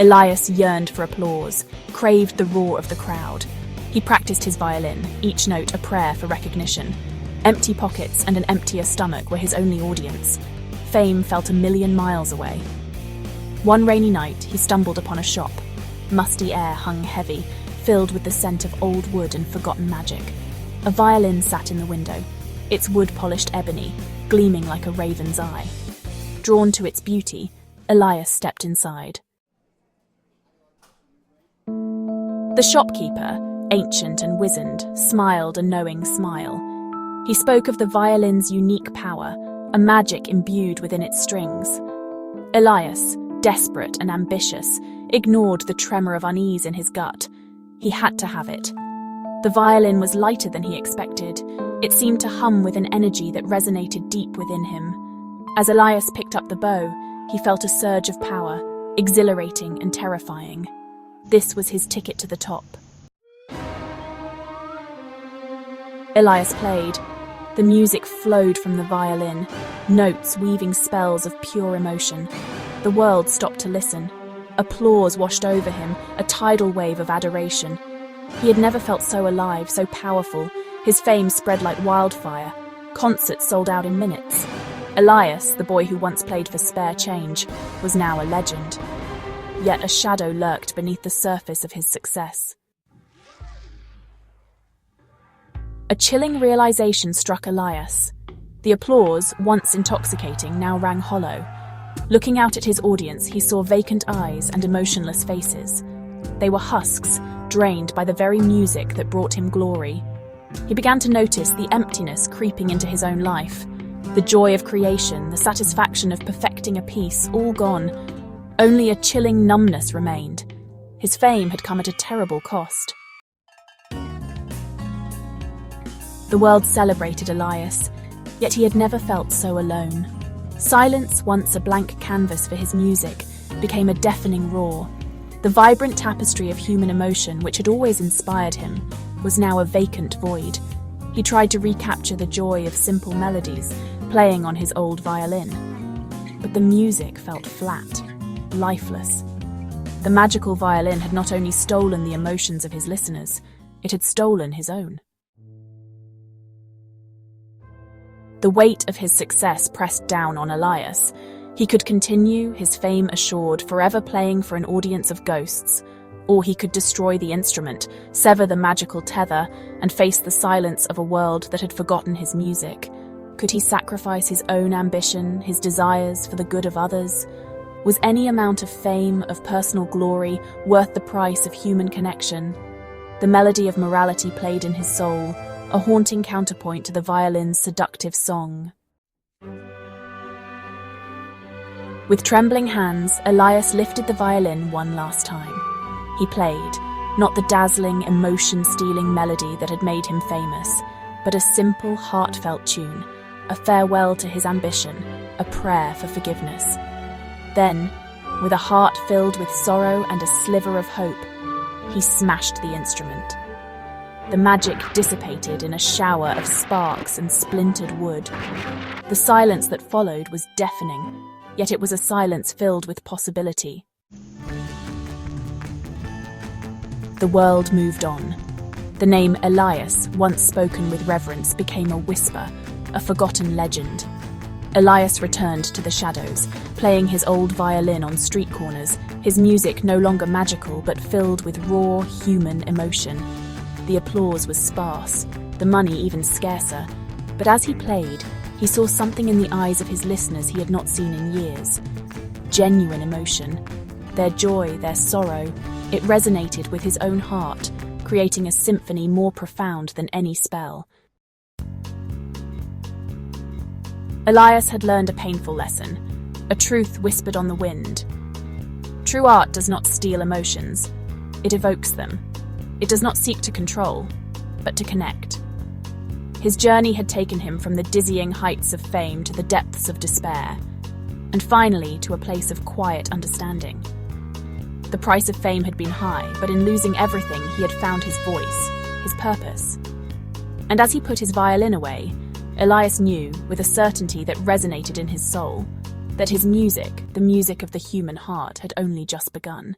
Elais yearned for applause, craved the roar of the crowd. He practiced his violin, each note a prayer for recognition. Empty pockets and an emptier stomach were his only audience. Fame felt 1,000,000 miles away. One rainy night, he stumbled upon a shop. Musty air hung heavy, filled with the scent of old wood and forgotten magic. A violin sat in the window, its wood-polished ebony, gleaming like a raven's eye. Drawn to its beauty, Elais stepped inside. The shopkeeper, ancient and wizened, smiled a knowing smile. He spoke of the violin's unique power, a magic imbued within its strings. Elais, desperate and ambitious, ignored the tremor of unease in his gut. He had to have it. The violin was lighter than he expected. It seemed to hum with an energy that resonated deep within him. As Elais picked up the bow, he felt a surge of power, exhilarating and terrifying. This was his ticket to the top. Elais played. The music flowed from the violin, notes weaving spells of pure emotion. The world stopped to listen. Applause washed over him, a tidal wave of adoration. He had never felt so alive, so powerful. His fame spread like wildfire. Concerts sold out in minutes. Elais, the boy who once played for spare change, was now a legend. Yet a shadow lurked beneath the surface of his success. A chilling realization struck Elais. The applause, once intoxicating, now rang hollow. Looking out at his audience, he saw vacant eyes and emotionless faces. They were husks, drained by the very music that brought him glory. He began to notice the emptiness creeping into his own life. The joy of creation, the satisfaction of perfecting a piece, all gone. Only a chilling numbness remained. His fame had come at a terrible cost. The world celebrated Elais, yet he had never felt so alone. Silence, once a blank canvas for his music, became a deafening roar. The vibrant tapestry of human emotion, which had always inspired him, was now a vacant void. He tried to recapture the joy of simple melodies, playing on his old violin. But the music felt flat, lifeless. The magical violin had not only stolen the emotions of his listeners, it had stolen his own. The weight of his success pressed down on Elais. He could continue, his fame assured, forever playing for an audience of ghosts, or he could destroy the instrument, sever the magical tether, and face the silence of a world that had forgotten his music. Could he sacrifice his own ambition, his desires, for the good of others? Was any amount of fame, of personal glory, worth the price of human connection? The melody of morality played in his soul, a haunting counterpoint to the violin's seductive song. With trembling hands, Elais lifted the violin one last time. He played, not the dazzling, emotion-stealing melody that had made him famous, but a simple, heartfelt tune, a farewell to his ambition, a prayer for forgiveness. Then, with a heart filled with sorrow and a sliver of hope, he smashed the instrument. The magic dissipated in a shower of sparks and splintered wood. The silence that followed was deafening, yet it was a silence filled with possibility. The world moved on. The name Elais, once spoken with reverence, became a whisper, a forgotten legend. Elais returned to the shadows, playing his old violin on street corners, his music no longer magical but filled with raw, human emotion. The applause was sparse, the money even scarcer, but as he played, he saw something in the eyes of his listeners he had not seen in years. Genuine emotion. Their joy, their sorrow, it resonated with his own heart, creating a symphony more profound than any spell. Elais had learned a painful lesson, a truth whispered on the wind. True art does not steal emotions, it evokes them. It does not seek to control, but to connect. His journey had taken him from the dizzying heights of fame to the depths of despair, and finally to a place of quiet understanding. The price of fame had been high, but in losing everything, he had found his voice, his purpose. And as he put his violin away, Elais knew, with a certainty that resonated in his soul, that his music, the music of the human heart, had only just begun.